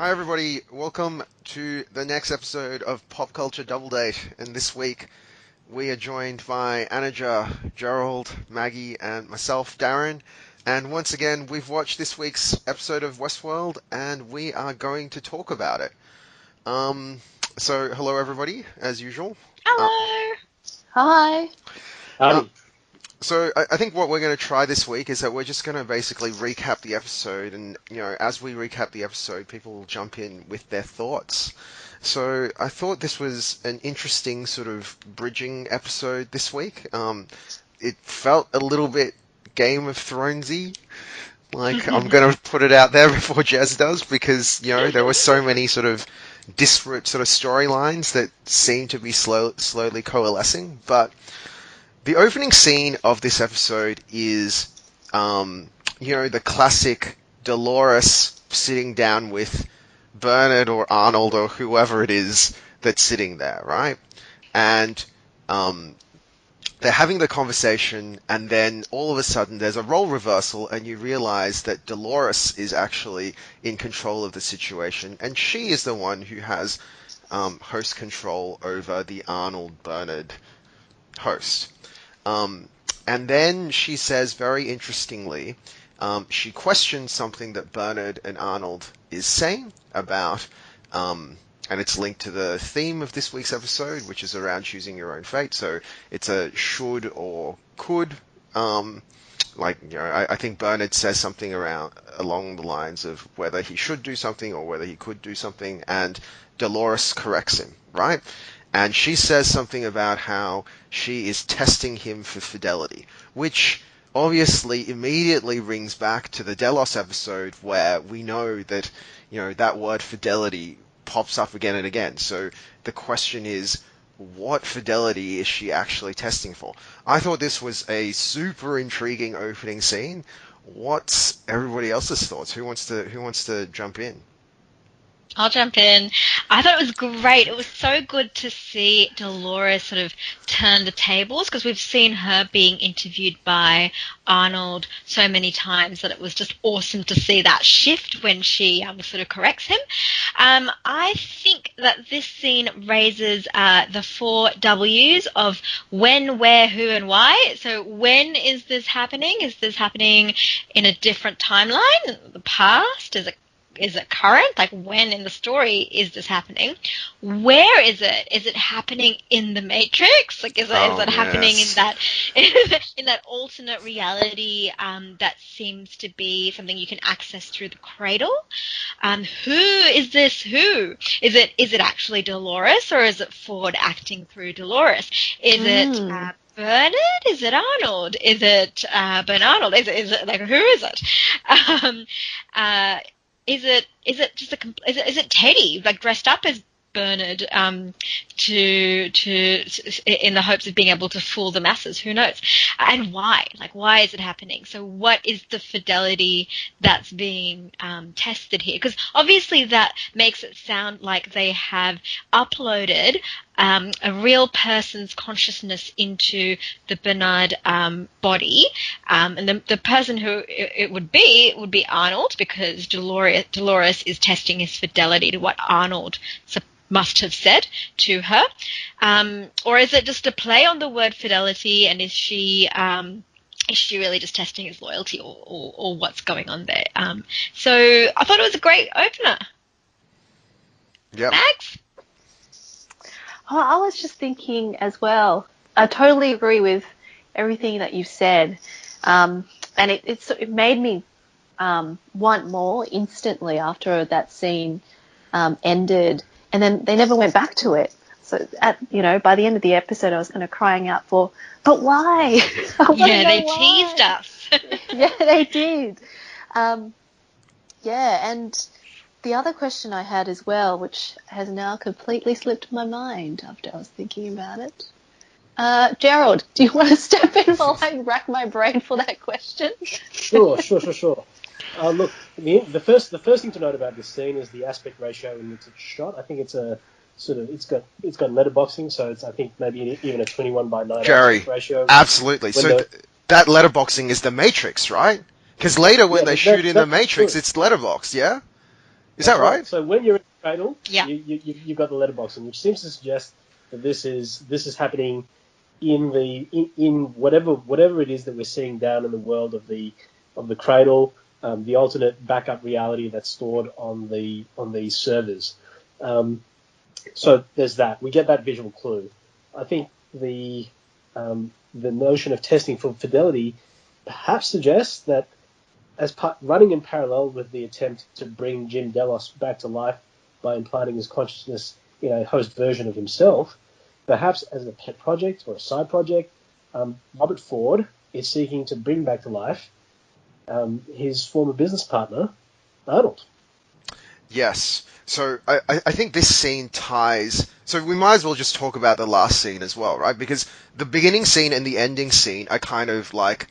Hi everybody, welcome to the next episode of Pop Culture Double Date, and this week we are joined by Anaja, Gerald, Maggie, and myself, Darren, and once again we've watched this week's episode of Westworld, and we are going to talk about it. So hello everybody, as usual. Hello. Hi. Howdy. So I think what we're going to try this week is that we're just going to basically recap the episode, and as we recap the episode, people will jump in with their thoughts. So I thought this was an interesting sort of bridging episode this week. It felt a little bit Game of Thronesy. Like, I'm going to put it out there before Jazz does, because there were so many sort of disparate sort of storylines that seem to be slowly coalescing, but the opening scene of this episode is, the classic Dolores sitting down with Bernard or Arnold or whoever it is that's sitting there, right? And they're having the conversation, and then all of a sudden there's a role reversal, and you realize that Dolores is actually in control of the situation, and she is the one who has host control over the Arnold-Bernard host. And then she says, very interestingly, she questions something that Bernard and Arnold is saying about, and it's linked to the theme of this week's episode, which is around choosing your own fate. So it's a should or could. I think Bernard says something along the lines of whether he should do something or whether he could do something, and Dolores corrects him, right? And she says something about how she is testing him for fidelity, which obviously immediately rings back to the Delos episode, where we know that, that word fidelity pops up again and again. So the question is, what fidelity is she actually testing for? I thought this was a super intriguing opening scene. What's everybody else's thoughts? Who wants to jump in? I'll jump in. I thought it was great. It was so good to see Dolores sort of turn the tables, because we've seen her being interviewed by Arnold so many times that it was just awesome to see that shift when she sort of corrects him. I think that this scene raises the 4 W's of when, where, who, and why. So when is this happening? Is this happening in a different timeline? The past? Is it current? Like, when in the story is this happening? Where is it? Is it happening in the Matrix? Like, is it happening in that alternate reality that seems to be something you can access through the cradle? Who is this? Who is it? Is it actually Dolores, or is it Ford acting through Dolores? Is it Bernard? Is it Arnold? Is it Ben Arnold? Is it like, who is it? Is it Teddy, like, dressed up as Bernard to in the hopes of being able to fool the masses? Who knows? And why? Like, why is it happening? So what is the fidelity that's being tested here? Because obviously that makes it sound like they have uploaded a real person's consciousness into the Bernard body, and the person who it would be Arnold, because Dolores is testing his fidelity to what Arnold must have said to her, or is it just a play on the word fidelity, and is she really just testing his loyalty, or what's going on there? So I thought it was a great opener. Yep. Max? Oh, I was just thinking as well. I totally agree with everything that you've said, and it made me want more instantly after that scene ended, and then they never went back to it. So by the end of the episode, I was kind of crying out for, but why? They teased us. Yeah, they did. And the other question I had as well, which has now completely slipped my mind after I was thinking about it. Gerald, do you want to step in while I rack my brain for that question? Sure. Look, the first thing to note about this scene is the aspect ratio in which it's shot. I think it's a sort of it's got letterboxing, so it's, I think, maybe even a 21:9 aspect ratio. Absolutely. So that letterboxing is the Matrix, right? Because later when they shoot in the Matrix, it's letterboxed, yeah? Is that right? So when you're in the cradle, Yeah. you've got the letterboxing, which seems to suggest that this is happening in whatever it is that we're seeing down in the world of the cradle, the alternate backup reality that's stored on these servers. So there's that. We get that visual clue. I think the notion of testing for fidelity perhaps suggests that running in parallel with the attempt to bring Jim Delos back to life by implanting his consciousness in a host version of himself, perhaps as a pet project or a side project, Robert Ford is seeking to bring back to life his former business partner, Arnold. Yes. So I think this scene ties. So we might as well just talk about the last scene as well, right? Because the beginning scene and the ending scene are kind of like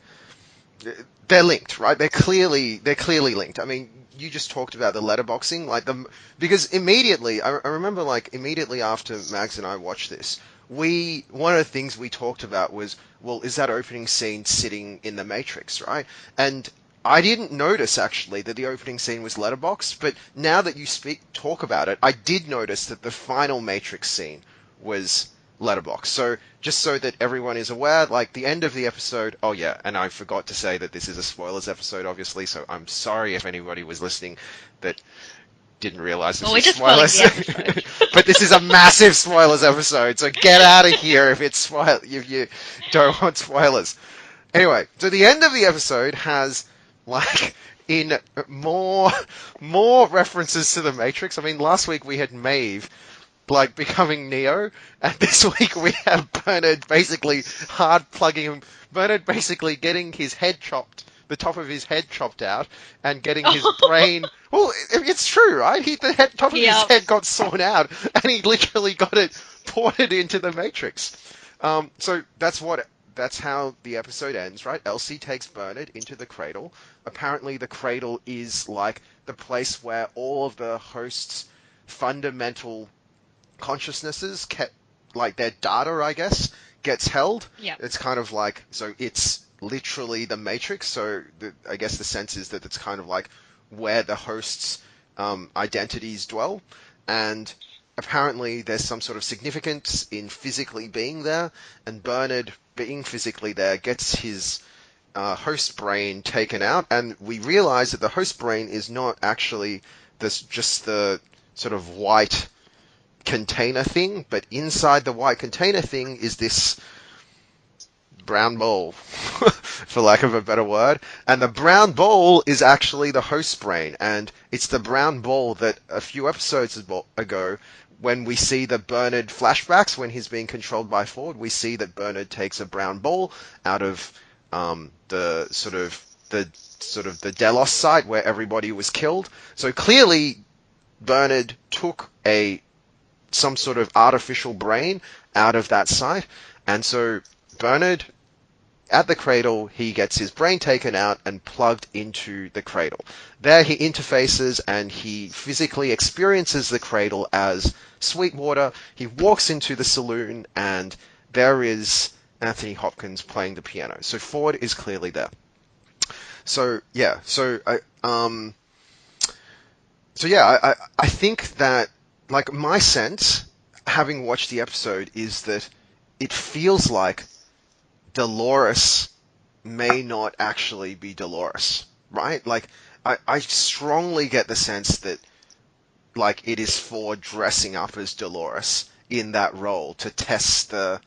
they're linked, right? They're clearly linked. I mean, you just talked about the letterboxing, because immediately I remember, like, immediately after Mags and I watched this, one of the things we talked about was, well, is that opening scene sitting in the Matrix, right? And I didn't notice actually that the opening scene was letterboxed, but now that you talk about it, I did notice that the final Matrix scene was letterbox. So just so that everyone is aware, like the end of the episode. Oh yeah, and I forgot to say that this is a spoilers episode, obviously. So I'm sorry if anybody was listening that didn't realize this Well, we're was just spoiling spoilers. the episode. But this is a massive spoilers episode, so get out of here if it's if you don't want spoilers. Anyway, so the end of the episode has like in more references to the Matrix. I mean, last week we had Maeve like becoming Neo, and this week we have Bernard basically Bernard basically getting his head chopped, the top of his head chopped out, and getting his brain. Well, it's true, right? The top of his Yep. head got sawn out, and he literally got it ported into the Matrix. So that's how the episode ends, right? Elsie takes Bernard into the cradle. Apparently, the cradle is like the place where all of the hosts' fundamental consciousnesses kept, like their data, I guess, gets held. Yeah. It's kind of like, so it's literally the Matrix. So I guess the sense is that it's kind of like where the hosts' identities dwell. And apparently there's some sort of significance in physically being there. And Bernard, being physically there, gets his host brain taken out. And we realize that the host brain is not actually just the sort of white container thing, but inside the white container thing is this brown ball, for lack of a better word. And the brown ball is actually the host brain, and it's the brown ball that a few episodes ago, when we see the Bernard flashbacks when he's being controlled by Ford, we see that Bernard takes a brown ball out of the sort of the Delos site where everybody was killed. So clearly, Bernard took some sort of artificial brain out of that site. And so Bernard, at the cradle, he gets his brain taken out and plugged into the cradle. There he interfaces and he physically experiences the cradle as Sweetwater. He walks into the saloon and there is Anthony Hopkins playing the piano. So Ford is clearly there. So yeah, I think that, like, my sense, having watched the episode, is that it feels like Dolores may not actually be Dolores, right? Like, I strongly get the sense that, like, it is Ford dressing up as Dolores in that role to test the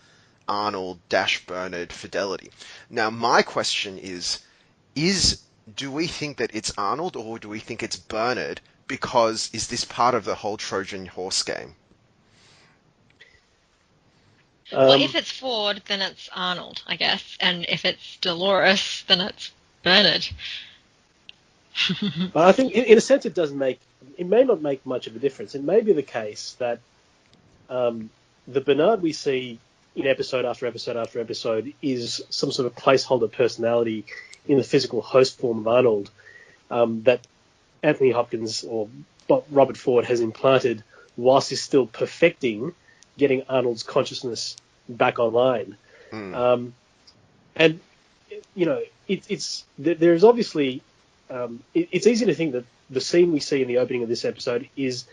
Arnold-Bernard fidelity. Now, my question is do we think that it's Arnold or do we think it's Bernard? Because is this part of the whole Trojan horse game? Well, if it's Ford, then it's Arnold, I guess. And if it's Dolores, then it's Bernard. But I think, in a sense, it may not make much of a difference. It may be the case that the Bernard we see in episode after episode after episode is some sort of placeholder personality in the physical host form of Arnold that Anthony Hopkins or Robert Ford has implanted whilst he's still perfecting getting Arnold's consciousness back online. And, you know, there's obviously, it's easy to think that the scene we see in the opening of this episode is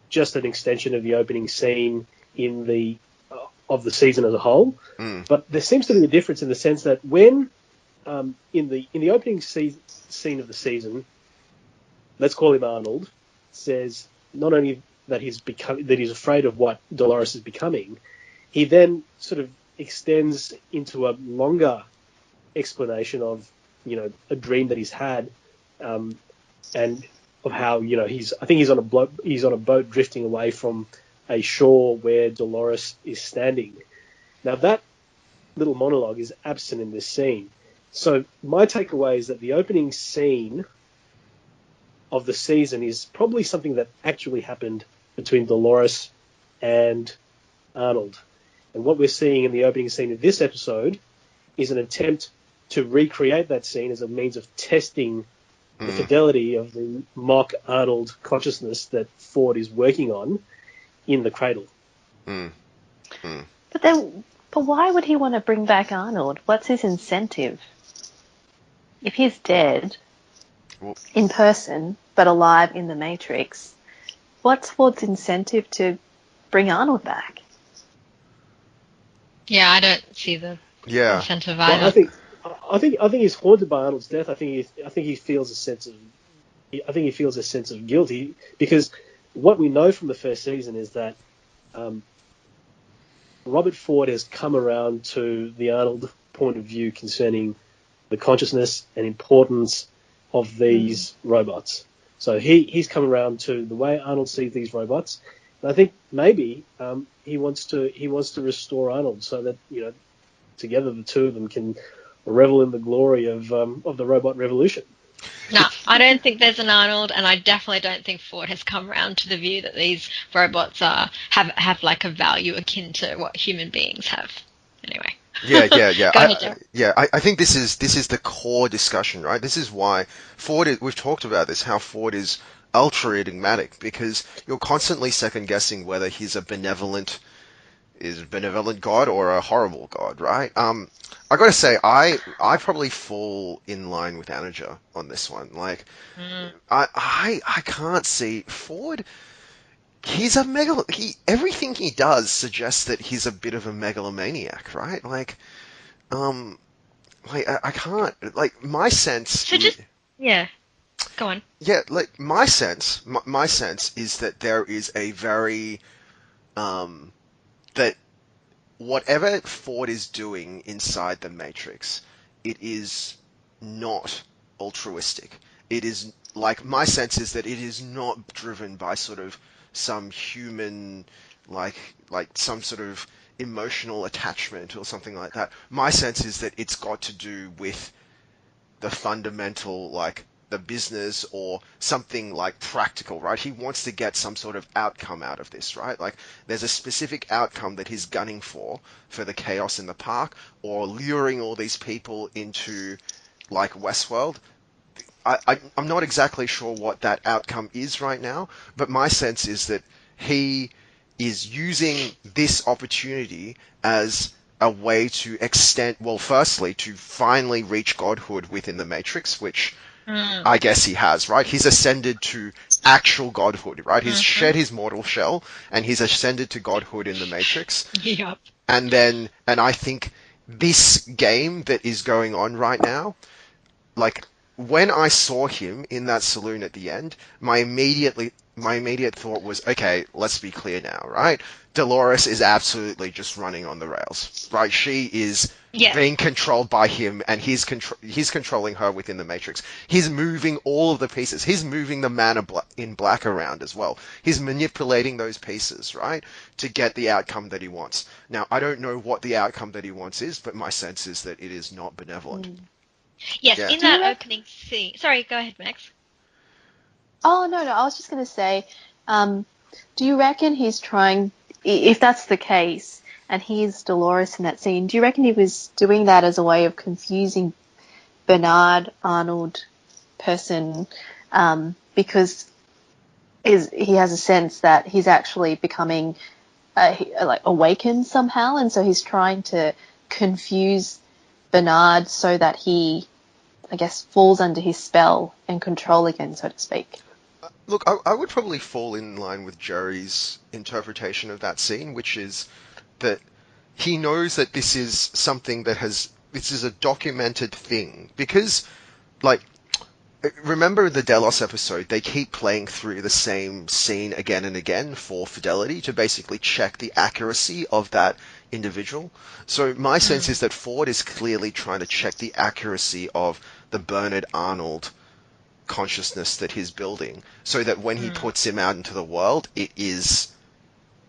just an extension of the opening scene of the season as a whole. But there seems to be a difference in the sense that when in the opening scene of the season, let's call him Arnold, says not only that he's afraid of what Dolores is becoming, he then sort of extends into a longer explanation of a dream that he's had, and of how I think he's on a boat drifting away from a shore where Dolores is standing. Now that little monologue is absent in this scene. So my takeaway is that the opening scene of the season is probably something that actually happened between Dolores and Arnold. And what we're seeing in the opening scene of this episode is an attempt to recreate that scene as a means of testing the fidelity of the mock Arnold consciousness that Ford is working on in the cradle. But why would he want to bring back Arnold? What's his incentive? If he's dead in person but alive in the Matrix, what's Ford's incentive to bring Arnold back? Yeah, I don't see the incentive either. Well, I think he's haunted by Arnold's death. I think he feels a sense of guilt because what we know from the first season is that Robert Ford has come around to the Arnold point of view concerning the consciousness and importance of these robots. So he's come around to the way Arnold sees these robots. And I think maybe he wants to restore Arnold so that together the two of them can revel in the glory of the robot revolution. No, I don't think there's an Arnold, and I definitely don't think Ford has come around to the view that these robots have like a value akin to what human beings have. Anyway. Yeah. Go ahead, Joe. I think this is the core discussion, right? This is why we've talked about this, how Ford is ultra enigmatic, because you're constantly second guessing whether he's a benevolent god or a horrible god, right? I gotta say, I probably fall in line with Anaja on this one. Like, I can't see Ford. He's everything he does suggests that he's a bit of a megalomaniac, right? Like, I can't, like, my sense. So go on. Yeah, like my sense is that there is a very that whatever Ford is doing inside the Matrix, it is not altruistic. It is, like, my sense is that it is not driven by sort of some human, like some sort of emotional attachment or something like that. My sense is that it's got to do with the fundamental, like, the business or something like practical, right? He wants to get some sort of outcome out of this, right? Like, there's a specific outcome that he's gunning for the chaos in the park, or luring all these people into, like, Westworld. I'm not exactly sure what that outcome is right now, but my sense is that he is using this opportunity as a way to extend, well, firstly, to finally reach godhood within the Matrix, which I guess he has, right? He's ascended to actual godhood, right? He's shed his mortal shell, and he's ascended to godhood in the Matrix. Yep. And I think this game that is going on right now, like, when I saw him in that saloon at the end, my immediate thought was, okay, let's be clear now, right? Dolores is absolutely just running on the rails, right? She is being controlled by him, and he's controlling her within the Matrix. He's moving all of the pieces. He's moving the man in black around as well. He's manipulating those pieces, right, to get the outcome that he wants. Now, I don't know what the outcome that he wants is, but my sense is that it is not benevolent. Yes, in that opening scene. Sorry, go ahead, Max. Oh, no, I was just going to say, do you reckon he's trying, if that's the case, and he's Dolores in that scene, do you reckon he was doing that as a way of confusing Bernard Arnold person, because he has a sense that he's actually becoming like awakened somehow, and so he's trying to confuse Bernard so that he I guess, falls under his spell and control again, so to speak. Look, I would probably fall in line with Jerry's interpretation of that scene, which is that he knows that this is something this is a documented thing. Because, like, remember the Delos episode, they keep playing through the same scene again and again for fidelity to basically check the accuracy of that individual. So my sense is that Ford is clearly trying to check the accuracy of the Bernard Arnold consciousness that he's building, so that when he puts him out into the world, it is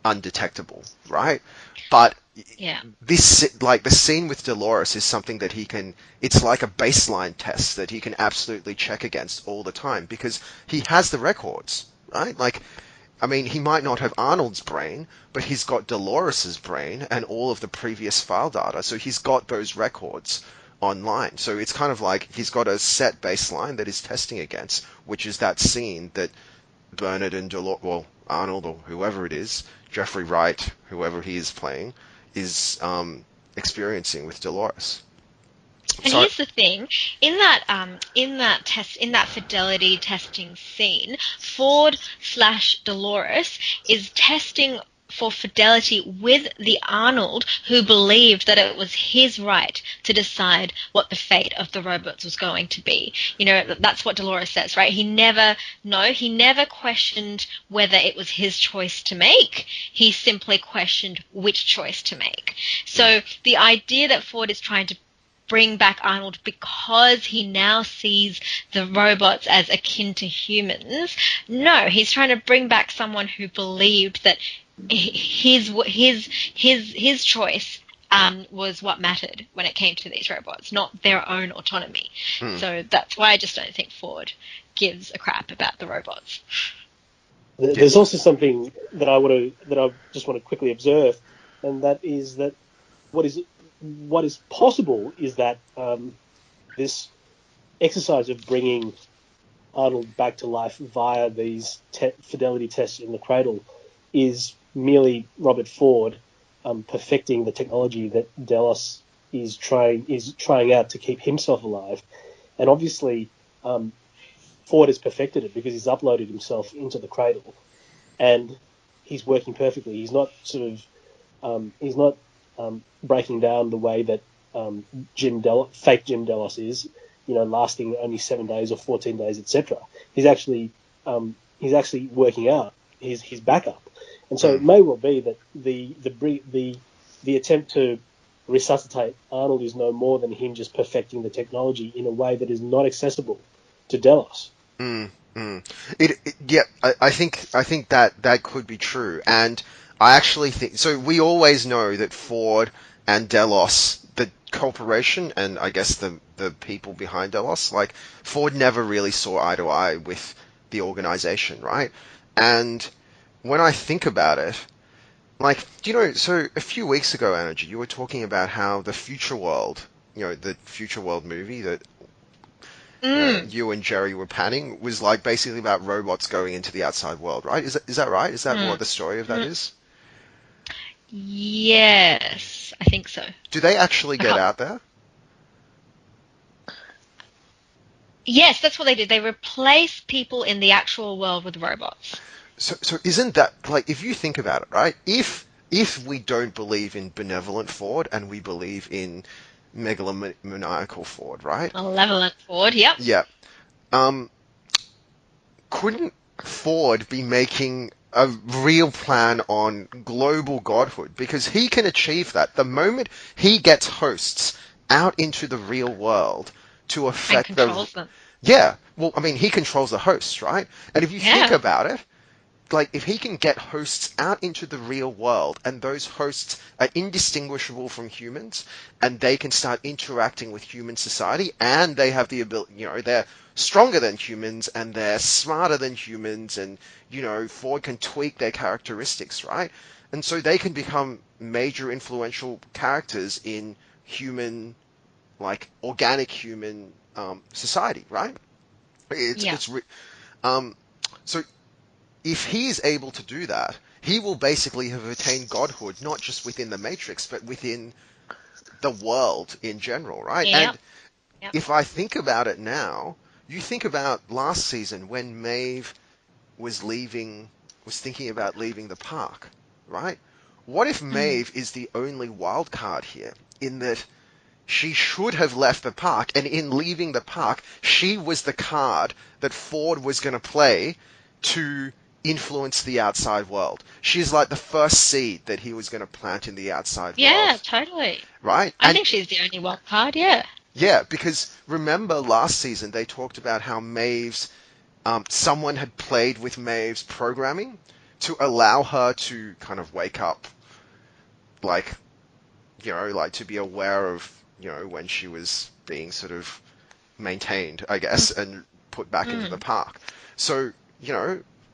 undetectable, right? But Yeah. this, like the scene with Dolores, is something that he can. It's like a baseline test that he can absolutely check against all the time because he has the records, right? Like, I mean, he might not have Arnold's brain, but he's got Dolores's brain and all of the previous file data, so he's got those records online. So it's kind of like he's got a set baseline that he's testing against, which is that scene that Bernard and Arnold or whoever it is, Jeffrey Wright, whoever he is playing, is experiencing with Dolores. And So, here's the thing: in that fidelity testing scene, Ford/Dolores is testing for fidelity with the Arnold who believed that it was his right to decide what the fate of the robots was going to be. You know, that's what Dolores says, right? He never questioned whether it was his choice to make. He simply questioned which choice to make. So the idea that Ford is trying to bring back Arnold because he now sees the robots as akin to humans. No, he's trying to bring back someone who believed that his choice was what mattered when it came to these robots, not their own autonomy. So that's why I just don't think Ford gives a crap about the robots. There's also something that I just want to quickly observe, and that is that what is possible is that this exercise of bringing Arnold back to life via these fidelity tests in the cradle is merely Robert Ford perfecting the technology that Delos is trying out to keep himself alive, and obviously Ford has perfected it because he's uploaded himself into the cradle, and he's working perfectly. He's not breaking down the way that fake Jim Delos is, lasting only 7 days or 14 days, etc. He's actually working out his backup, and so it may well be that the attempt to resuscitate Arnold is no more than him just perfecting the technology in a way that is not accessible to Delos. I think that could be true, and I actually think so. We always know that Ford and Delos, the corporation, and I guess the people behind Delos, like Ford never really saw eye to eye with the organization, right? And when I think about it, like, so a few weeks ago, Energy, you were talking about how the Future World, the Future World movie that you and Jerry were panning was like basically about robots going into the outside world, right? Is that right? Is that what the story of that is? Yes, I think so. Do they actually get out there? Yes, that's what they did. They replace people in the actual world with robots. So isn't that, like, if you think about it, right? If we don't believe in benevolent Ford and we believe in megalomaniacal Ford, right? Malevolent Ford, yep. Yeah. Couldn't Ford be making a real plan on global godhood? Because he can achieve that. The moment he gets hosts out into the real world to affect and controls them. Yeah. Well, I mean, he controls the hosts, right? And if you think about it, like, if he can get hosts out into the real world and those hosts are indistinguishable from humans and they can start interacting with human society and they have the ability, they're stronger than humans and they're smarter than humans and, Ford can tweak their characteristics, right? And so they can become major influential characters in human, like, organic human society, right? So if he is able to do that, he will basically have attained godhood, not just within the Matrix, but within the world in general, right? Yep. And Yep. if I think about it now, you think about last season when Maeve was thinking about leaving the park, right? What if Maeve is the only wild card here, in that she should have left the park, and in leaving the park, she was the card that Ford was going to play to influence the outside world. She's like the first seed that he was going to plant in the outside Yeah, world, totally. right? I And think she's the only wild card, yeah. yeah, because remember last season they talked about how Maeve's someone had played with Maeve's programming to allow her to kind of wake up, like, like to be aware of, when she was being sort of maintained, I guess, and put back into the Mm. park. So,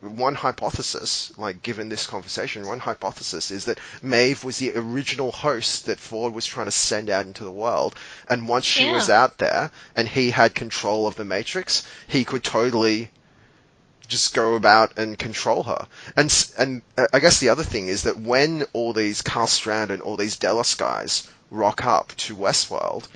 one hypothesis, like given this conversation, one hypothesis is that Maeve was the original host that Ford was trying to send out into the world, and once she was Yeah. out there and he had control of the Matrix, he could totally just go about and control her. And I guess the other thing is that when all these Carl Strand and all these Delos guys rock up to Westworld,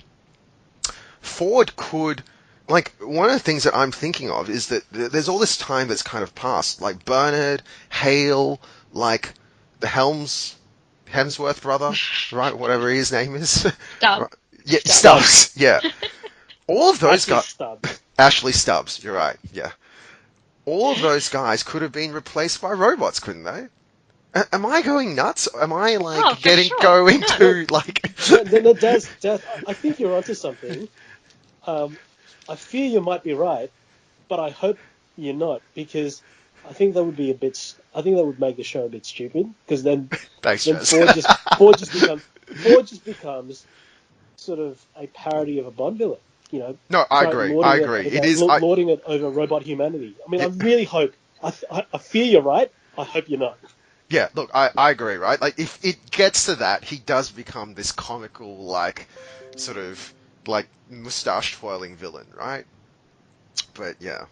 Ford could, like, one of the things that I'm thinking of is that there's all this time that's kind of passed, like Bernard, Hale, like the Hemsworth brother, right? Whatever his name is. Stuff. Right. Yeah, Stuff. Stubbs. Yeah. All of those Ashley guys. Stubbs. Ashley Stubbs, you're right. Yeah. All of those guys could have been replaced by robots, couldn't they? Am I going nuts? Am I Oh, like for getting sure. going No. No, to like? no, Daz, I think you're onto something. I fear you might be right, but I hope you're not, because I think that would be a bit. I think that would make the show a bit stupid, because Thanks, then Jez. Ford just becomes sort of a parody of a Bond villain. You know, No, I agree. I agree. It is. lording it over robot humanity. I mean, I really hope. I fear you're right. I hope you're not. Yeah, look, I agree, right? Like, if it gets to that, he does become this comical, like, sort of, like, mustache twirling villain, right? But yeah.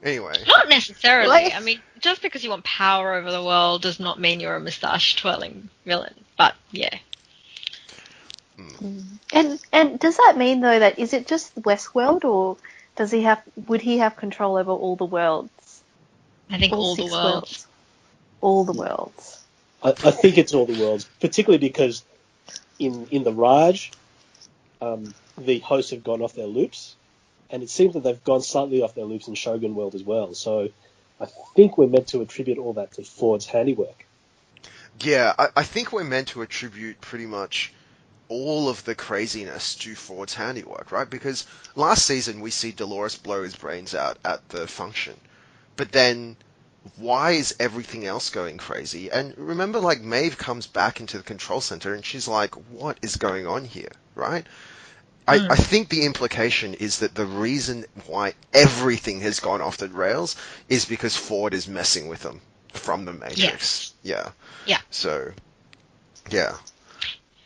Anyway, Not necessarily. Like, I mean, just because you want power over the world does not mean you're a moustache twirling villain. But yeah. and does that mean though that is it just Westworld, or would he have control over all the worlds, I think all all the six worlds. worlds, all the worlds? I think it's all the worlds, particularly because in the Raj, the hosts have gone off their loops, and it seems that they've gone slightly off their loops in Shogun World as well. So I think we're meant to attribute all that to Ford's handiwork. yeah, I think we're meant to attribute pretty much all of the craziness to Ford's handiwork, right? Because last season we see Dolores blow his brains out at the function, but then why is everything else going crazy? And remember, like, Maeve comes back into the control center and she's like, what is going on here, right? I Mm. think the implication is that the reason why everything has gone off the rails is because Ford is messing with them from the Matrix. Yes. Yeah. Yeah. So, yeah.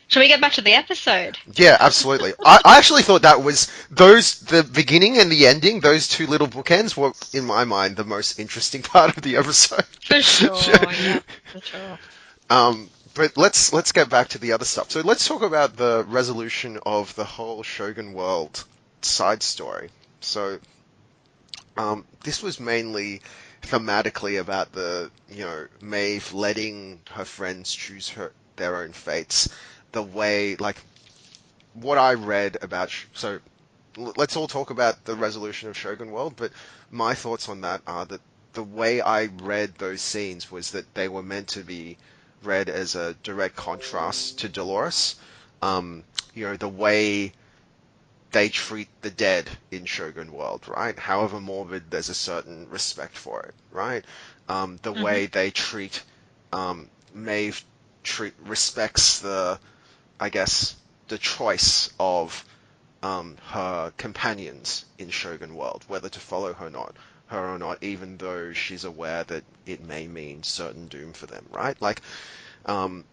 Shall we get back to the episode? Yeah, absolutely. I actually thought that was the beginning and the ending, those two little bookends were, in my mind, the most interesting part of the episode. For sure, yeah, for sure. But let's get back to the other stuff. So let's talk about the resolution of the whole Shogun World side story. So, this was mainly thematically about Maeve letting her friends choose their own fates. The way, like, what I read about, so let's all talk about the resolution of Shogun World, but my thoughts on that are that the way I read those scenes was that they were meant to be read as a direct contrast to Dolores. The way they treat the dead in Shogun World, right? However morbid, there's a certain respect for it, right? The Mm-hmm. way they treat Maeve respects I guess, the choice of her companions in Shogun World, whether to follow her or not, even though she's aware that it may mean certain doom for them, right? Like, um,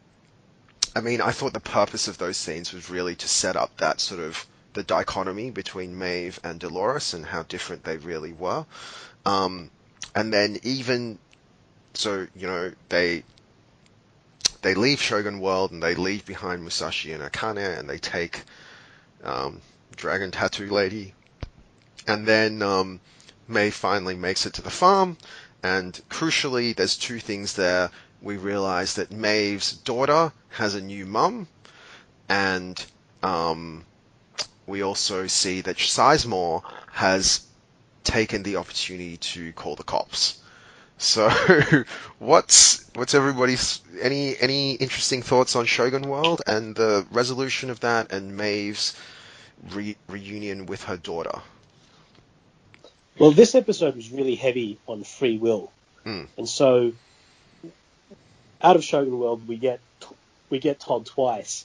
I mean, I thought the purpose of those scenes was really to set up that sort of the dichotomy between Maeve and Dolores and how different they really were. And then even so, they leave Shogun World and they leave behind Musashi and Akane and they take dragon tattoo lady. And then Maeve finally makes it to the farm, and crucially, there's two things there. We realize that Maeve's daughter has a new mum, and we also see that Sizemore has taken the opportunity to call the cops. So, what's everybody's any interesting thoughts on Shogun World and the resolution of that, and Maeve's reunion with her daughter? Well, this episode was really heavy on free will, Mm. and so out of Shogun World, we get told twice,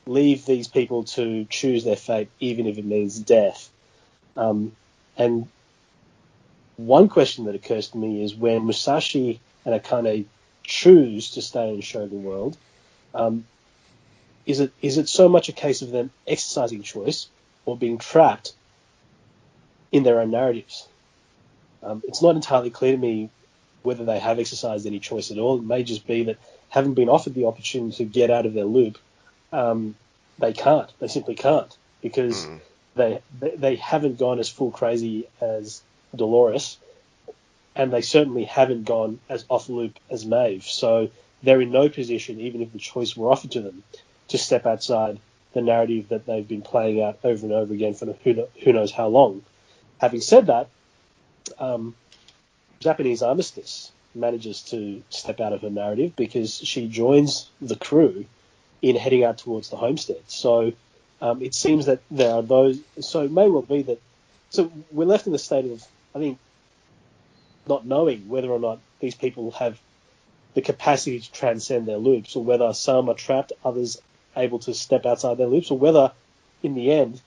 leave these people to choose their fate, even if it means death. And one question that occurs to me is when Musashi and Akane choose to stay in Shogun World, is it so much a case of them exercising choice or being trapped in their own narratives? It's not entirely clear to me whether they have exercised any choice at all. It may just be that having been offered the opportunity to get out of their loop, they can't. They simply can't because they haven't gone as full crazy as Dolores, and they certainly haven't gone as off loop as Maeve. So they're in no position, even if the choice were offered to them, to step outside the narrative that they've been playing out over and over again for who knows how long. Having said that, Japanese Armistice manages to step out of her narrative because she joins the crew in heading out towards the homestead. So it seems that there are those. So it may well be that. So we're left in the state of, I think, not knowing whether or not these people have the capacity to transcend their loops, or whether some are trapped, others able to step outside their loops, or whether, in the end,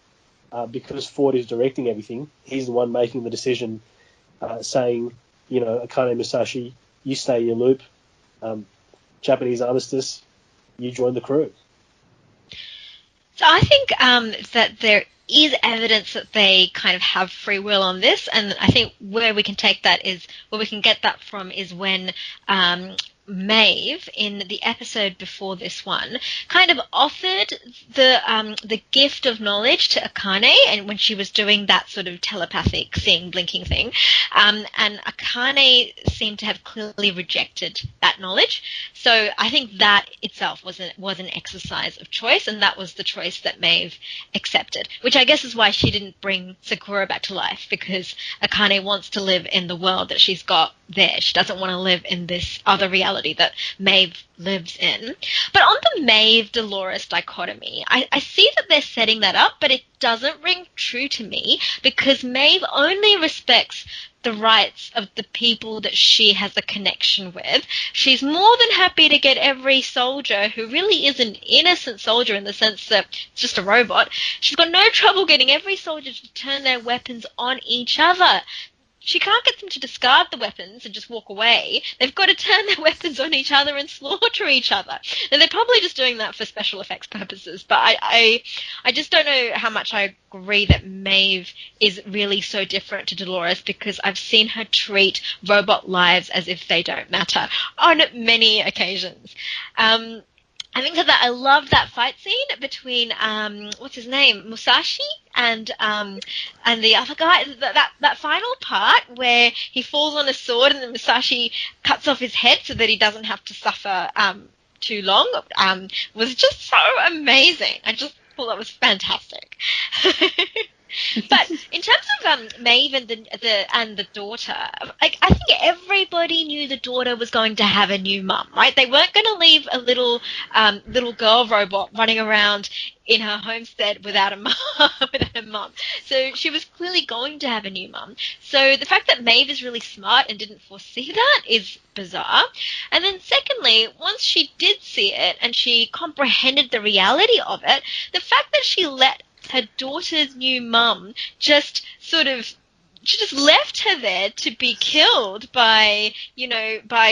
because Ford is directing everything, he's the one making the decision, saying, Akane Musashi, you stay in your loop. Japanese Armistice, you join the crew. So I think that there is evidence that they kind of have free will on this, and I think where we can get that from is when Maeve, in the episode before this one, kind of offered the gift of knowledge to Akane, and when she was doing that sort of telepathic thing, blinking thing, and Akane seemed to have clearly rejected that knowledge. So I think that itself was an exercise of choice, and that was the choice that Maeve accepted, which I guess is why she didn't bring Sakura back to life, because Akane wants to live in the world that she's got there. She doesn't want to live in this other reality that Maeve lives in. But on the Maeve-Dolores dichotomy, I see that they're setting that up, but it doesn't ring true to me, because Maeve only respects the rights of the people that she has a connection with. She's more than happy to get every soldier who really is an innocent soldier in the sense that it's just a robot. She's got no trouble getting every soldier to turn their weapons on each other. She can't get them to discard the weapons and just walk away. They've got to turn their weapons on each other and slaughter each other. Now, they're probably just doing that for special effects purposes, but I just don't know how much I agree that Maeve is really so different to Dolores, because I've seen her treat robot lives as if they don't matter on many occasions. I think that I love that fight scene between what's his name, Musashi, and the other guy. That final part where he falls on a sword and then Musashi cuts off his head so that he doesn't have to suffer too long was just so amazing. I just thought that was fantastic. But in terms of Maeve and the daughter, like, I think everybody knew the daughter was going to have a new mum, right? They weren't going to leave a little girl robot running around in her homestead without a mum, without a mum. So she was clearly going to have a new mum. So the fact that Maeve is really smart and didn't foresee that is bizarre. And then secondly, once she did see it and she comprehended the reality of it, the fact that she let her daughter's new mum just left her there to be killed by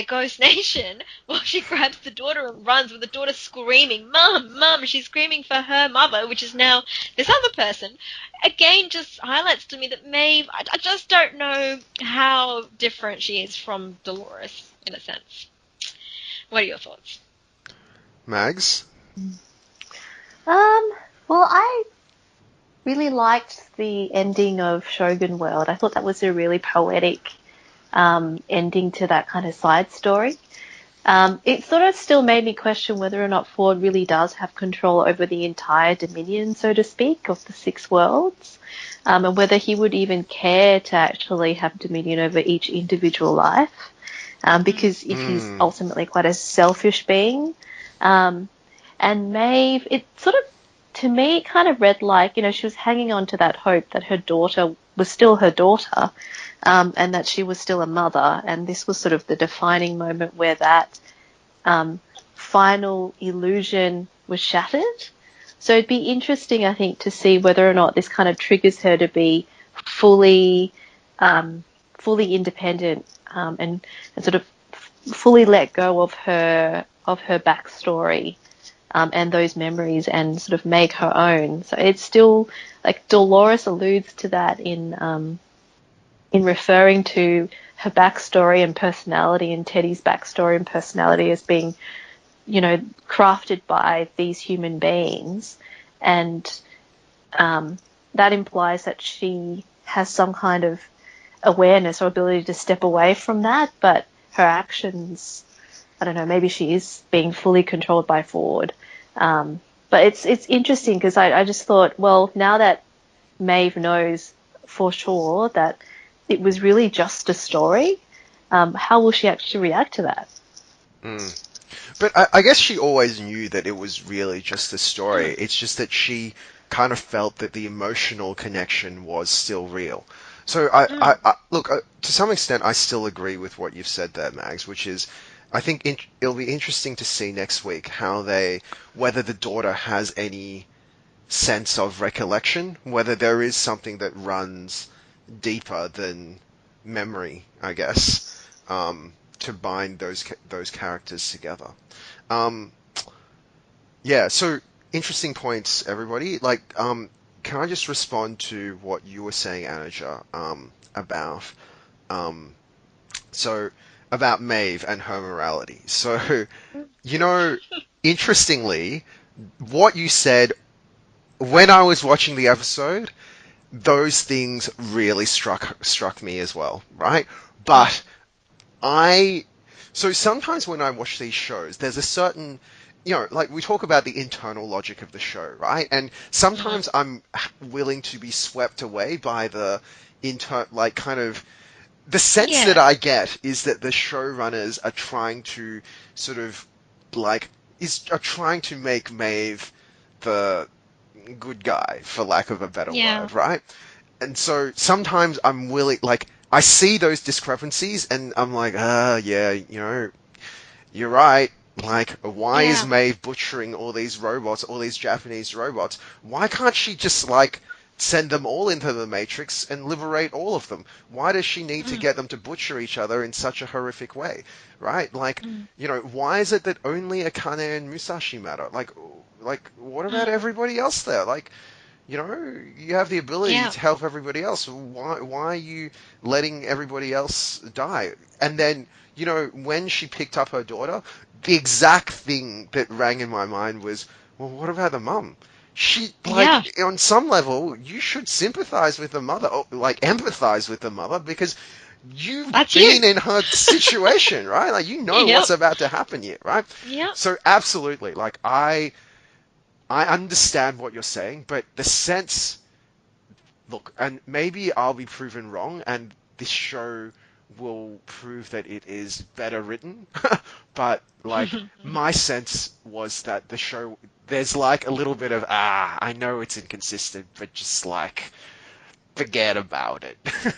Ghost Nation while she grabs the daughter and runs with the daughter screaming, "Mum, Mum!" She's screaming for her mother, which is now this other person. Again, just highlights to me that Maeve, I just don't know how different she is from Dolores, in a sense. What are your thoughts? Mags? Well, really liked the ending of Shogun World. I thought that was a really poetic ending to that kind of side story. It sort of still made me question whether or not Ford really does have control over the entire dominion, so to speak, of the 6 worlds, and whether he would even care to actually have dominion over each individual life, because if he's ultimately quite a selfish being. And Maeve, it sort of, to me, it kind of read like, she was hanging on to that hope that her daughter was still her daughter, and that she was still a mother. And this was sort of the defining moment where that final illusion was shattered. So it'd be interesting, I think, to see whether or not this kind of triggers her to be fully independent, and sort of fully let go of her backstory, and those memories, and sort of make her own. So it's still, like, Dolores alludes to that in referring to her backstory and personality, and Teddy's backstory and personality as being, crafted by these human beings. And that implies that she has some kind of awareness or ability to step away from that, but her actions, I don't know, maybe she is being fully controlled by Ford. But it's interesting because I just thought, well, now that Maeve knows for sure that it was really just a story, how will she actually react to that? But I guess she always knew that it was really just a story. It's just that she kind of felt that the emotional connection was still real. So look, to some extent, I still agree with what you've said there, Mags, which is, I think it'll be interesting to see next week whether the daughter has any sense of recollection, whether there is something that runs deeper than memory, I guess, to bind those characters together. Yeah, so interesting points, everybody. Like, can I just respond to what you were saying, Anaja, about so about Maeve and her morality? So, interestingly, what you said when I was watching the episode, those things really struck me as well, right? But so sometimes when I watch these shows, there's a certain, like we talk about the internal logic of the show, right? And sometimes I'm willing to be swept away by the like kind of, the sense that I get is that the showrunners are trying to sort of like are trying to make Maeve the good guy, for lack of a better word, right? And so sometimes I'm willing, like, I see those discrepancies and I'm like, yeah, you're right. Like, why is Maeve butchering all these robots, all these Japanese robots? Why can't she just, like, send them all into the Matrix and liberate all of them? Why does she need to get them to butcher each other in such a horrific way, right? Like, why is it that only Akane and Musashi matter? Like, what about everybody else there? Like, you have the ability to help everybody else. Why are you letting everybody else die? And then, when she picked up her daughter, the exact thing that rang in my mind was, well, what about the mum? She, like, on some level, you should sympathize with the mother, or, like, empathize with the mother, because you've been in her situation, right? Like, what's about to happen here, right? Yeah. So, absolutely, like, I understand what you're saying, but the sense, look, and maybe I'll be proven wrong, and this show will prove that it is better written, but, like, my sense was that the show, there's, like, a little bit of, I know it's inconsistent, but just, like, forget about it. I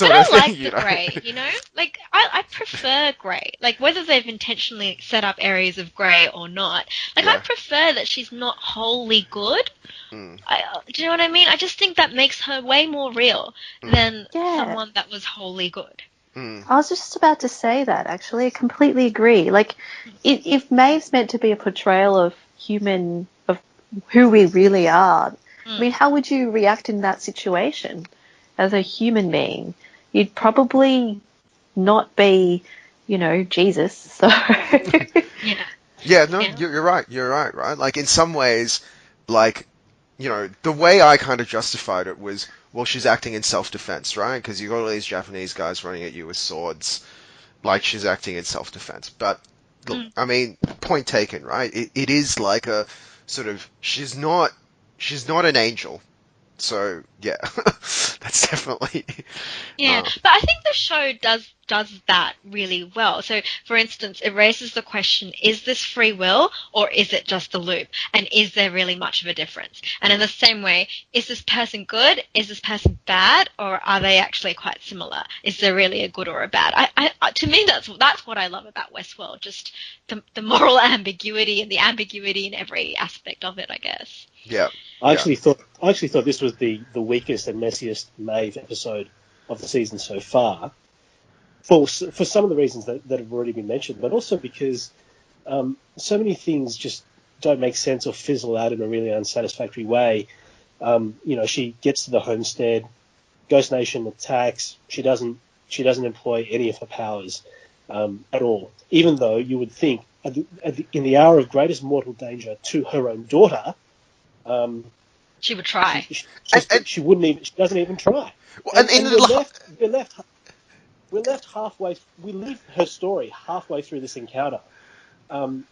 don't like the grey, Like, I prefer grey. Like, whether they've intentionally set up areas of grey or not. Like, I prefer that she's not wholly good. Do you know what I mean? I just think that makes her way more real than someone that was wholly good. I was just about to say that, actually. I completely agree. Like, if Maeve's meant to be a portrayal of who we really are, I mean, how would you react in that situation as a human being? You'd probably not be, Jesus. So. Yeah, no, you're right. You're right, right? Like, in some ways, like, the way I kind of justified it was, well, she's acting in self-defense, right? Because you got all these Japanese guys running at you with swords, like she's acting in self-defense. But look, Mm. I mean, point taken, right? It is like a sort of she's not an angel. So yeah, that's definitely. Yeah, Uh, but I think the show does that really well. So, for instance, it raises the question: is this free will or is it just a loop? And is there really much of a difference? And in mm, the same way, is this person good? Is this person bad? Or are they actually quite similar? Is there really a good or a bad? To me, that's what I love about Westworld. Just the moral ambiguity and the ambiguity in every aspect of it, I guess. yeah, I yeah, actually thought this was the weakest and messiest Maeve episode of the season so far, for some of the reasons that have already been mentioned, but also because so many things just don't make sense or fizzle out in a really unsatisfactory way. She gets to the homestead, Ghost Nation attacks. She doesn't employ any of her powers at all, even though you would think in the hour of greatest mortal danger to her own daughter. She would try. and She wouldn't even. She doesn't even try. well, And we're left halfway. We leave her story halfway through this encounter, and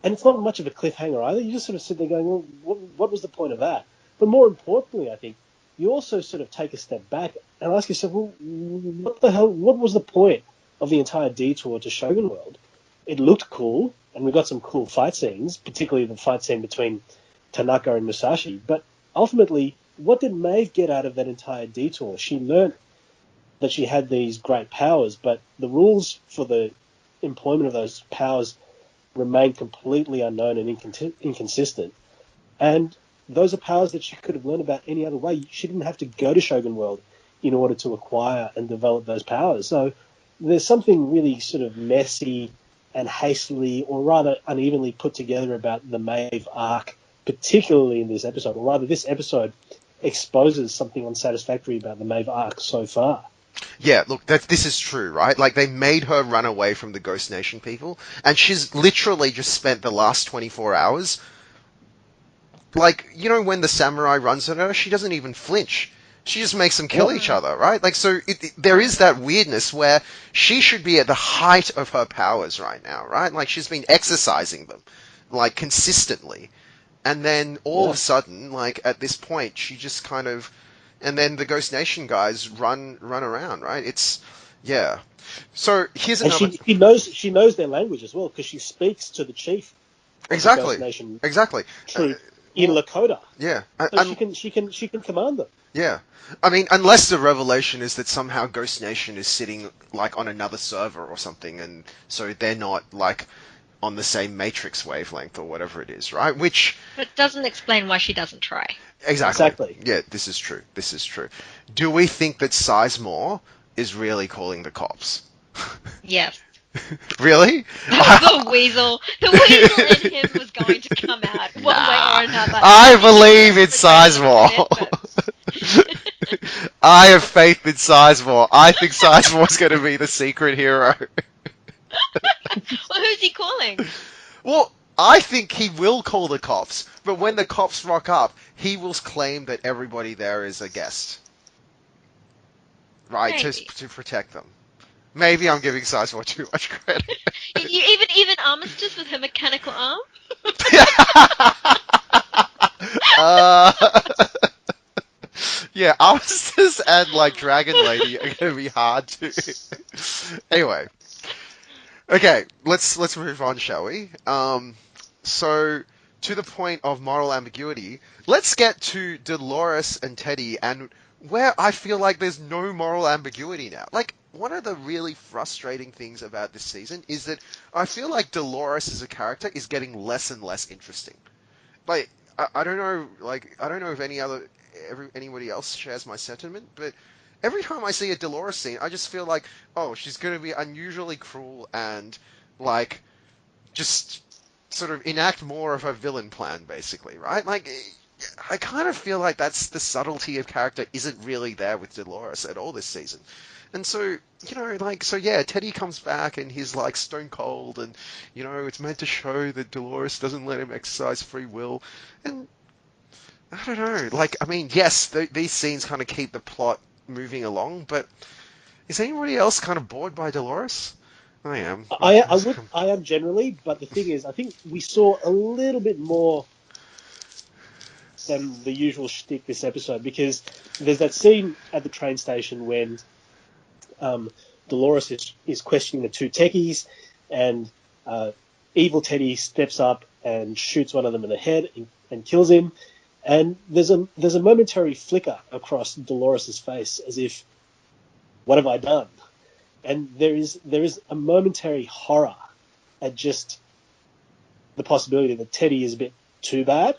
it's not much of a cliffhanger either. You just sort of sit there going, "Well, what was the point of that?" But more importantly, I think you also sort of take a step back and ask yourself, "Well, what the hell? What was the point of the entire detour to Shogun World? It looked cool, and we got some cool fight scenes, particularly the fight scene between Tanaka and Musashi. But ultimately, what did Maeve get out of that entire detour? She learnt that she had these great powers, but the rules for the employment of those powers remain completely unknown and inconsistent. And those are powers that she could have learned about any other way. She didn't have to go to Shogun World in order to acquire and develop those powers. So there's something really sort of messy and hastily, or rather unevenly put together about the Maeve arc, particularly in this episode, or rather this episode exposes something unsatisfactory about the Maeve arc so far. yeah. Look, this is true, right? Like they made her run away from the Ghost Nation people, and she's literally just spent the last 24 hours. Like, when the samurai runs at her, she doesn't even flinch. She just makes them kill Yep. each other, right? Like, so there is that weirdness where she should be at the height of her powers right now, right? Like, she's been exercising them, like, consistently. And then all of Yeah. a sudden, like, at this point, she just kind of, and then the Ghost Nation guys run around, right? Yeah. So here's And another. she knows their language as well, because she speaks to the chief of the Ghost Exactly. Nation Exactly. troop in Well, Lakota. yeah. So she can command them. Yeah. I mean, unless the revelation is that somehow Ghost Nation is sitting, like, on another server or something, and so they're not, like, on the same Matrix wavelength or whatever it is, right? Which, But it doesn't explain why she doesn't try. exactly. Exactly. Yeah, this is true. This is true. Do we think that Sizemore is really calling the cops? Yes. Really? The weasel in him was going to come out one way Nah. or another. I believe in Betrayal of Sizemore. credit, I have faith in Sizemore. I think Sizemore's going to be the secret hero. well, who's he calling? Well, I think he will call the cops, but when the cops rock up, he will claim that everybody there is a guest, right? Maybe. To protect them. Maybe I'm giving Sizemore too much credit. Even Armistice with her mechanical arm? uh, yeah, Armistice and like Dragon Lady are gonna be hard to. Anyway, okay, let's move on, shall we? So to the point of moral ambiguity, let's get to Dolores and Teddy, and where I feel like there's no moral ambiguity now. Like, one of the really frustrating things about this season is that I feel like Dolores as a character is getting less and less interesting. Like, I don't know, like, I don't know if anybody else shares my sentiment, but every time I see a Dolores scene, I just feel like, oh, she's going to be unusually cruel and, like, just sort of enact more of her villain plan, basically, right? Like, I kind of feel like that's the subtlety of character isn't really there with Dolores at all this season. And so, so yeah, Teddy comes back and he's like stone cold and, it's meant to show that Dolores doesn't let him exercise free will. And I don't know. Like, I mean, yes, these scenes kind of keep the plot moving along, but is anybody else kind of bored by Dolores? I am. I am generally, but the thing is, I think we saw a little bit more than the usual shtick this episode, because there's that scene at the train station when Dolores is questioning the two techies, and evil Teddy steps up and shoots one of them in the head and kills him. And there's a momentary flicker across Dolores' face, as if, what have I done? And there is a momentary horror at just the possibility that Teddy is a bit too bad.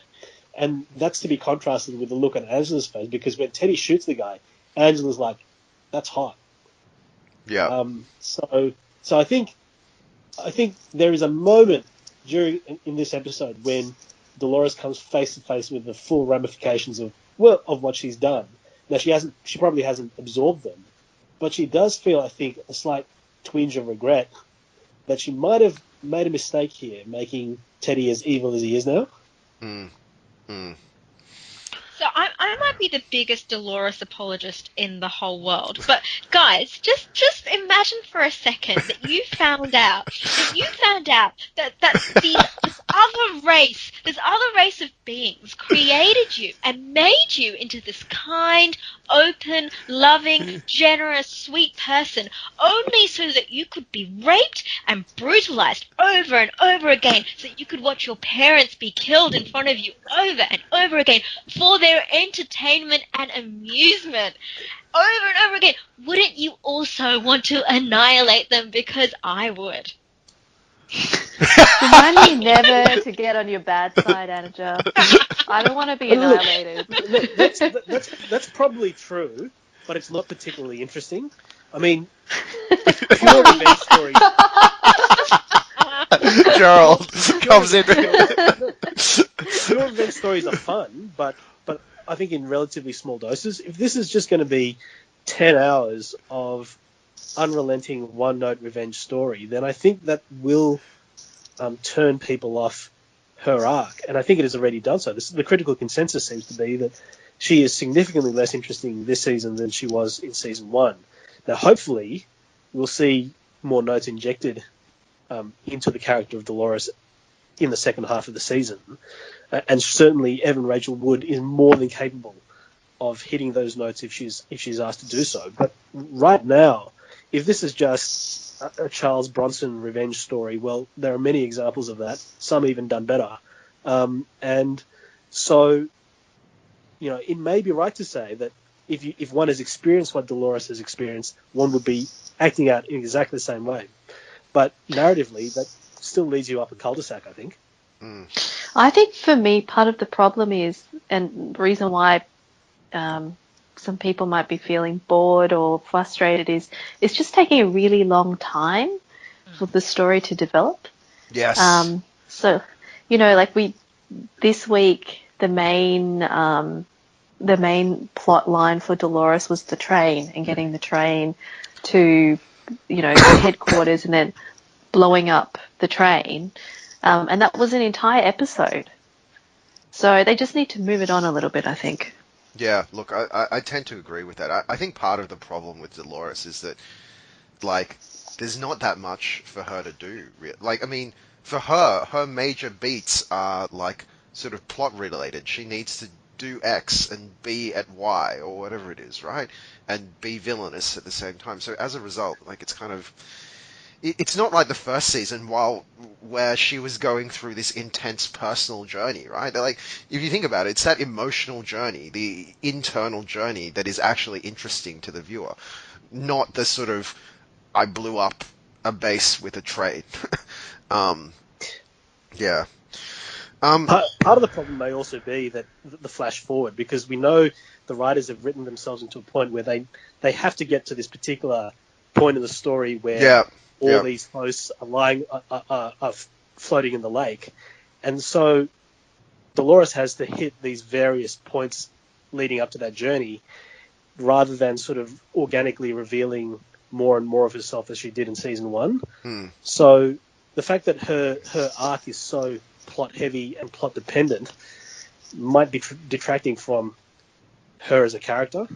And that's to be contrasted with the look on Angela's face, because when Teddy shoots the guy, Angela's like, that's hot. Yeah. So I think there is a moment in this episode when Dolores comes face to face with the full ramifications of what she's done. Now she probably hasn't absorbed them, but she does feel, I think, a slight twinge of regret that she might have made a mistake here, making Teddy as evil as he is now. Mm. Mm. So I might be the biggest Dolores apologist in the whole world, but guys, just imagine for a second that you found out that this other race of beings created you and made you into this kind, open, loving, generous, sweet person, only so that you could be raped and brutalized over and over again, so that you could watch your parents be killed in front of you over and over again for their entertainment and amusement. Over and over again. Wouldn't you also want to annihilate them? Because I would. Remind me never to get on your bad side, Anaja. I don't want to be annihilated. That's probably true, but it's not particularly interesting. I mean, pure revenge stories. Gerald comes in. Pure revenge stories are fun, but I think in relatively small doses. If this is just going to be 10 hours of unrelenting one-note revenge story, then I think that will turn people off her arc, and I think it has already done so. The critical consensus seems to be that she is significantly less interesting this season than she was in season 1. Now, hopefully, we'll see more notes injected into the character of Dolores in the second half of the season, and certainly Evan Rachel Wood is more than capable of hitting those notes if she's asked to do so. But right now, if this is just a Charles Bronson revenge story, well, there are many examples of that, some even done better. And so, it may be right to say that if one has experienced what Dolores has experienced, one would be acting out in exactly the same way. But narratively, that still leads you up a cul-de-sac, I think. Mm. I think for me, part of the problem is, and the reason why some people might be feeling bored or frustrated, is it's just taking a really long time for the story to develop. Yes. So, this week, the main plot line for Dolores was the train and getting the train to, headquarters and then blowing up the train. And that was an entire episode. So they just need to move it on a little bit, I think. Yeah, look, I tend to agree with that. I think part of the problem with Dolores is that, there's not that much for her to do. I mean, for her major beats are, sort of plot related. She needs to do X and be at Y, or whatever it is, right? And be villainous at the same time. So as a result, it's kind of... It's not like the first season, where she was going through this intense personal journey, right? If you think about it, it's that emotional journey, the internal journey, that is actually interesting to the viewer, not the sort of I blew up a base with a train. Yeah. Part of the problem may also be that the flash forward, because we know the writers have written themselves into a point where they have to get to this particular point in the story where these hosts are floating in the lake, and so Dolores has to hit these various points leading up to that journey, rather than sort of organically revealing more and more of herself as she did in season 1. So the fact that her arc is so plot heavy and plot dependent might be detracting from her as a character.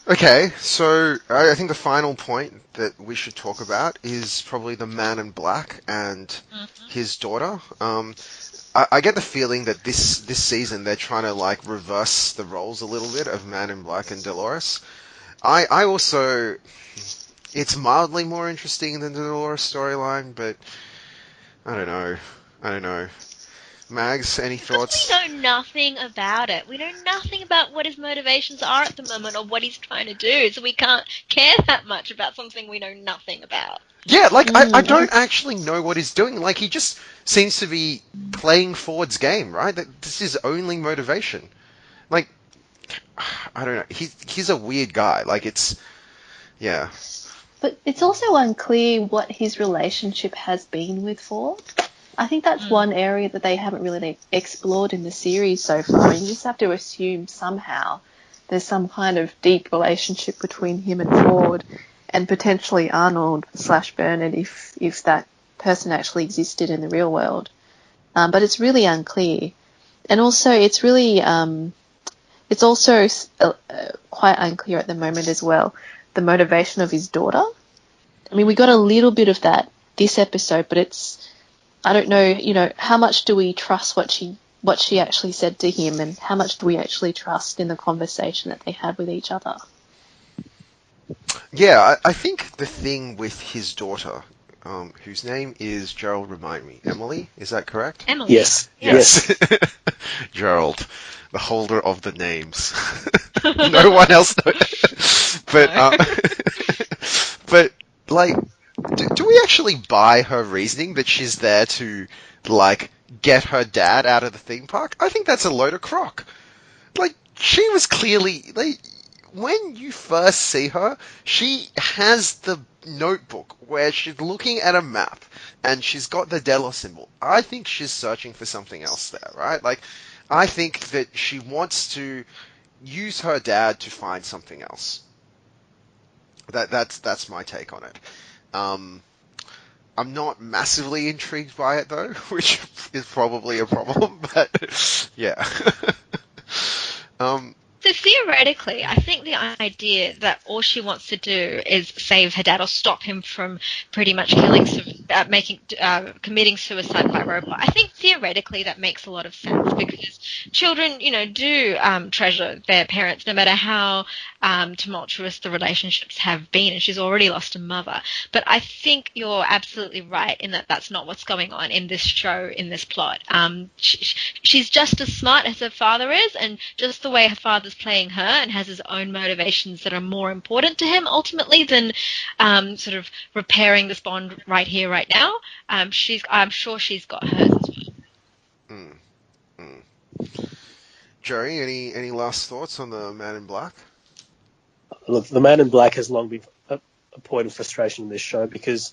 Okay, so I think the final point that we should talk about is probably the Man in Black and his daughter. I get the feeling that this season they're trying to like reverse the roles a little bit of Man in Black and Dolores. I also, it's mildly more interesting than the Dolores storyline, but I don't know. Mags, any thoughts? Because we know nothing about it. We know nothing about what his motivations are at the moment or what he's trying to do, so we can't care that much about something we know nothing about. Yeah, like, I don't actually know what he's doing. Like, he just seems to be playing Ford's game, right? This is his only motivation. Like, I don't know. He's a weird guy. Like, yeah. But it's also unclear what his relationship has been with Ford. I think that's one area that they haven't really explored in the series so far. And you just have to assume somehow there's some kind of deep relationship between him and Ford, and potentially Arnold / Bernard if that person actually existed in the real world. But it's really unclear. And also it's really it's also quite unclear at the moment as well, the motivation of his daughter. I mean, we got a little bit of that this episode, but it's, I don't know, how much do we trust what she actually said to him, and how much do we actually trust in the conversation that they had with each other? Yeah, I think the thing with his daughter, whose name is Gerald, remind me, Emily, is that correct? Emily. Yes. Gerald, the holder of the names. No one else knows. But like, do we actually buy her reasoning that she's there to, like, get her dad out of the theme park? I think that's a load of crock. Like, she was clearly, like, when you first see her, she has the notebook where she's looking at a map and she's got the Delos symbol. I think she's searching for something else there, right? Like, I think that she wants to use her dad to find something else. That's my take on it. I'm not massively intrigued by it though, which is probably a problem, but yeah. So theoretically, I think the idea that all she wants to do is save her dad or stop him from pretty much committing suicide by robot. I think theoretically that makes a lot of sense because children, do treasure their parents no matter how tumultuous the relationships have been, and she's already lost a mother. But I think you're absolutely right in that that's not what's going on in this show, in this plot. She's just as smart as her father is, and just the way her father's playing her and has his own motivations that are more important to him ultimately than sort of repairing this bond right here, right now. I'm sure she's got hers as well. Jerry, any last thoughts on the Man in Black? Look, the Man in Black has long been a point of frustration in this show because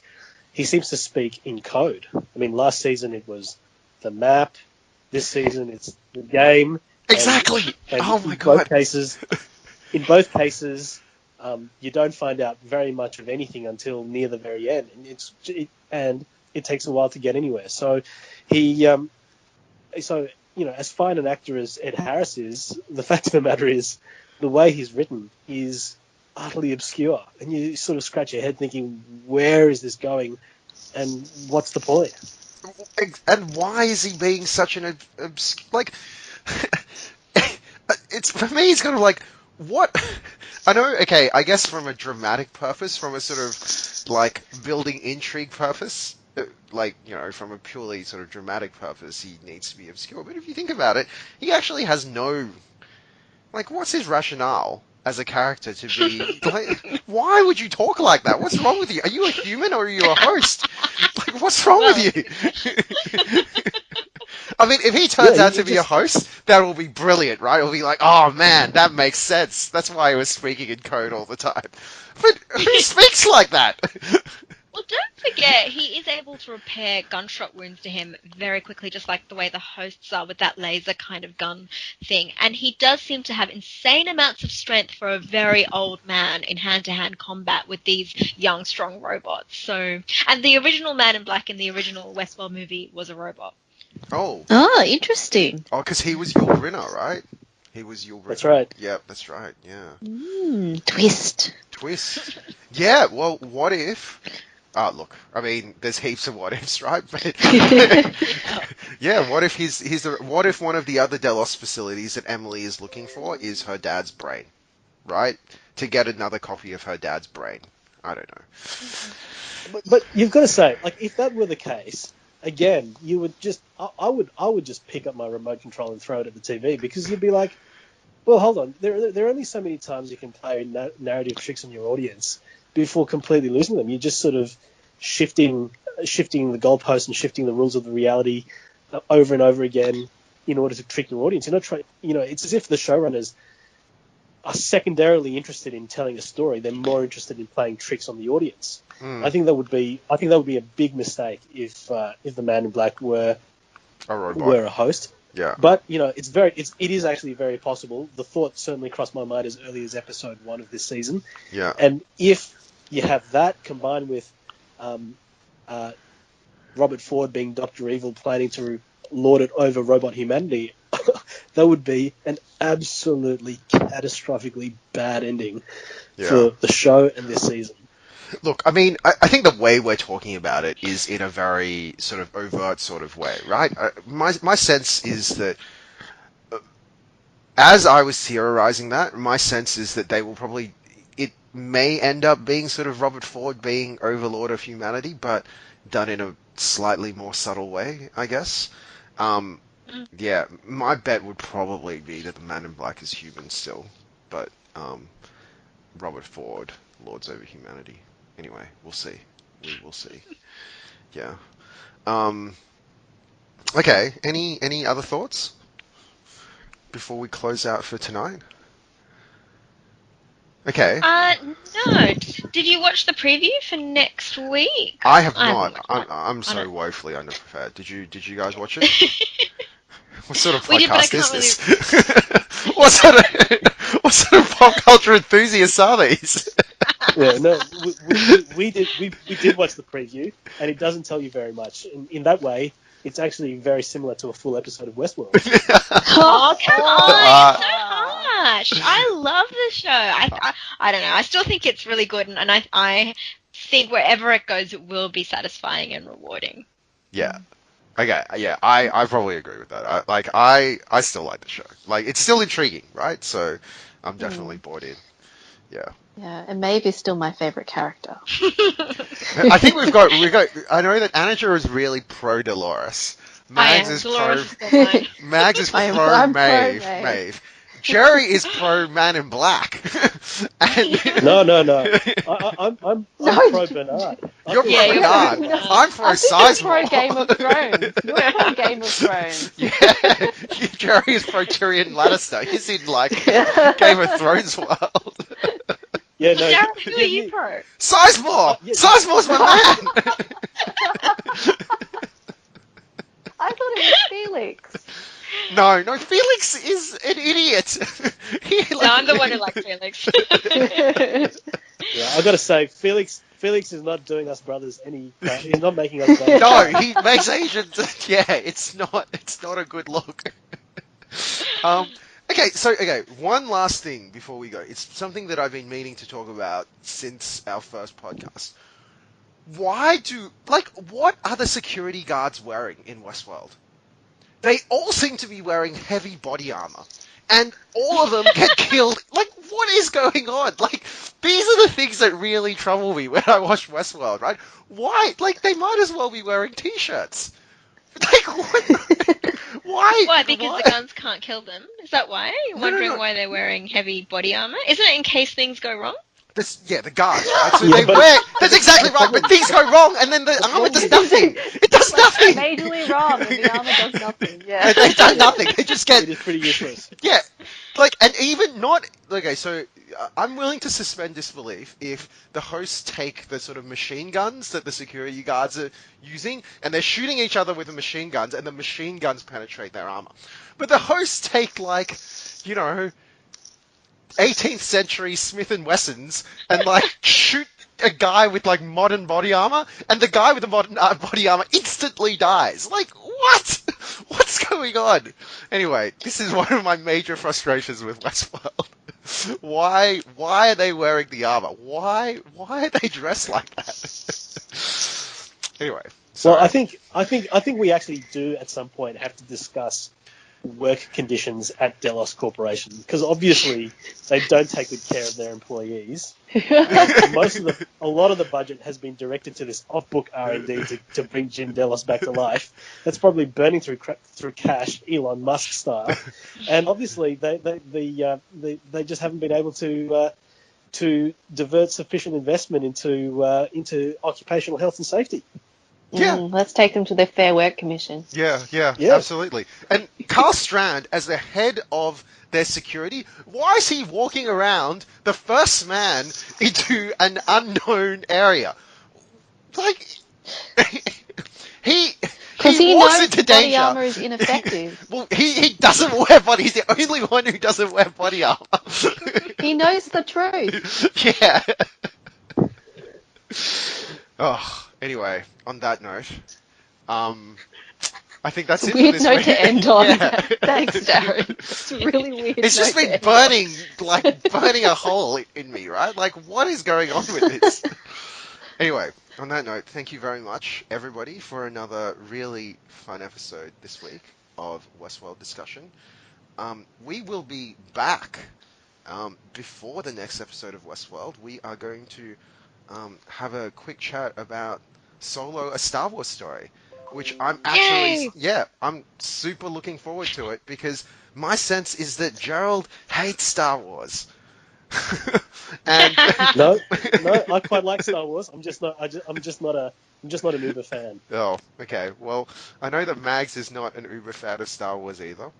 he seems to speak in code. I mean, last season it was the map. This season it's the game. Exactly. And oh my god. In both cases, you don't find out very much of anything until near the very end, and it takes a while to get anywhere. So as fine an actor as Ed Harris is, the fact of the matter is, the way he's written is utterly obscure, and you sort of scratch your head thinking, where is this going, and what's the point? And why is he being such an like? It's for me. It's kind of like what. I know. Okay, I guess from a dramatic purpose, from a sort of like building intrigue purpose, like from a purely sort of dramatic purpose, he needs to be obscure. But if you think about it, he actually has no. Like, what's his rationale as a character to be like? Why would you talk like that? What's wrong with you? Are you a human or are you a host? Like, what's wrong with you? I mean, if he turns out to be a host, that will be brilliant, right? It'll be like, oh man, that makes sense. That's why he was speaking in code all the time. But who speaks like that? Well, don't forget, he is able to repair gunshot wounds to him very quickly, just like the way the hosts are with that laser kind of gun thing. And he does seem to have insane amounts of strength for a very old man in hand-to-hand combat with these young, strong robots. So, and the original Man in Black in the original Westworld movie was a robot. Oh, Oh, interesting. oh, because he was Yul Brynner, right? He was Yul Brynner. That's right. Yep, that's right. Yeah. Twist. Twist. Yeah. Well, what if? Look. I mean, there's heaps of what ifs, right? But yeah, what if what if one of the other Delos facilities that Emily is looking for is her dad's brain, right? To get another copy of her dad's brain. I don't know. But you've got to say, like, if that were the case, again, you would just, I would just pick up my remote control and throw it at the TV, because you'd be like, well, hold on, there are only so many times you can play narrative tricks on your audience before completely losing them. You're just sort of shifting the goalposts and shifting the rules of the reality over and over again in order to trick your audience. You're not trying, it's as if the showrunners are secondarily interested in telling a story. They're more interested in playing tricks on the audience. I think that would be a big mistake if the Man in Black were A robot. were a host. Yeah. But it is actually very possible. The thought certainly crossed my mind as early as episode 1 of this season. Yeah. And if you have that combined with Robert Ford being Dr. Evil, planning to lord it over robot humanity, that would be an absolutely catastrophically bad ending for the show and this season. Look, I mean, I think the way we're talking about it is in a very sort of overt sort of way, right? My sense is that, as I was theorizing that, my sense is that it may end up being sort of Robert Ford being Overlord of humanity, but done in a slightly more subtle way, I guess. Yeah, my bet would probably be that the Man in Black is human still, but Robert Ford lords over humanity. Anyway, we'll see. We will see. Yeah. Okay. Any other thoughts before we close out for tonight? Okay. No. Did you watch the preview for next week? I have haven't not. watched I'm so don't- woefully underprepared. Did you guys watch it? What sort of We did, but I podcast is can't this? What sort of pop culture enthusiasts are these? Yeah, no, we did watch the preview, and it doesn't tell you very much. In that way, it's actually very similar to a full episode of Westworld. Oh, come on! It's so Uh, harsh. I love the show. I don't know. I still think it's really good, and I think wherever it goes, it will be satisfying and rewarding. Yeah. Okay. Yeah. I probably agree with that. I still like the show. Like, it's still intriguing, right? So I'm definitely bought in. Yeah. Yeah, and Maeve is still my favorite character. I think we've got. I know that Anaja is really pro Dolores. Mags is Dolores pro. is still mine. Mags is pro I'm pro Maeve. Maeve. Maeve. Jerry is pro Man in Black. And No. I'm pro Bernard. you're pro Yeah, you're Bernard. pro- I'm pro I think you're Sizemore. pro Game of Thrones. You're pro Game of Thrones. Yeah, Jerry is pro Tyrion Lannister. He's in like Game of Thrones world. Yeah, no. Darren, who are you pro? Sizemore. Yeah. Sizemore's my man. I thought it was Felix. No, Felix is an idiot. No, I'm the one who likes Felix. Yeah, I've got to say, Felix is not doing us brothers any. He's not making us brothers. No, he makes Asians. Yeah, it's not a good look. Okay, one last thing before we go. It's something that I've been meaning to talk about since our first podcast. What are the security guards wearing in Westworld? They all seem to be wearing heavy body armor. And all of them get killed. Like, what is going on? Like, these are the things that really trouble me when I watch Westworld, right? Why? Like, they might as well be wearing t-shirts. Like, what? Why? Why? Because the guns can't kill them? Is that why? You're No. wondering why they're wearing heavy body armor? Isn't it in case things go wrong? The guards, right? So Yeah, they but- wear... That's exactly right, but things go wrong, and then the armor does nothing. It does nothing. Majorly wrong, and the armor does nothing. Yeah. They've done nothing. They just get... It is pretty useless. Yeah, like, and even not... Okay, so I'm willing to suspend disbelief if the hosts take the sort of machine guns that the security guards are using, and they're shooting each other with the machine guns, and the machine guns penetrate their armor. But the hosts take, like, 18th century Smith & Wessons and, like, shoot a guy with, like, modern body armor, and the guy with the modern body armor instantly dies. Like, what? going on? Anyway, this is one of my major frustrations with Westworld. Why are they wearing the armor? Why are they dressed like that? Anyway, Well, sorry. I think we actually do at some point have to discuss work conditions at Delos Corporation, because obviously they don't take good care of their employees. A lot of the budget has been directed to this off-book R&D to bring Jim Delos back to life. That's probably burning through cash, Elon Musk style, and obviously they just haven't been able to divert sufficient investment into occupational health and safety. Yeah. Let's take them to the Fair Work Commission. Yeah, Yeah. absolutely. And Carl Strand, as the head of their security, why is he walking around the first man into an unknown area? Like, he Because he walks knows into body danger. armor is ineffective. Well, he doesn't wear body. He's the only one who doesn't wear body armor. He knows the truth. Yeah. Oh, anyway, on that note, I think that's it for Weird this note week. to end on. Yeah. Thanks, Darren. It's a really weird It's just note been to end on. burning a hole in me, right? Like, what is going on with this? Anyway, on that note, thank you very much, everybody, for another really fun episode this week of Westworld Discussion. We will be back before the next episode of Westworld. We are going to have a quick chat about Solo, a Star Wars story, which I'm actually, Yay! I'm super looking forward to it, because my sense is that Gerald hates Star Wars. And No, I quite like Star Wars. I'm just not an Uber fan. oh, okay. Well, I know that Mags is not an uber fan of Star Wars either,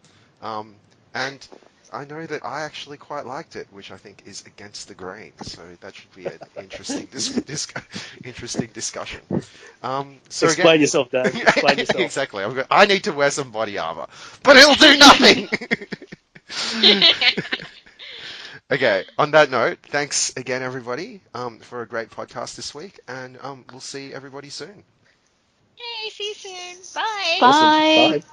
and I know that I actually quite liked it, which I think is against the grain. So that should be an interesting interesting discussion. So Explain again, yourself, Dan. Explain yourself. exactly. I need to wear some body armor, but it'll do nothing. Okay, on that note, thanks again, everybody, for a great podcast this week, and we'll see everybody soon. Hey, see you soon. Bye. Awesome. Bye. Bye.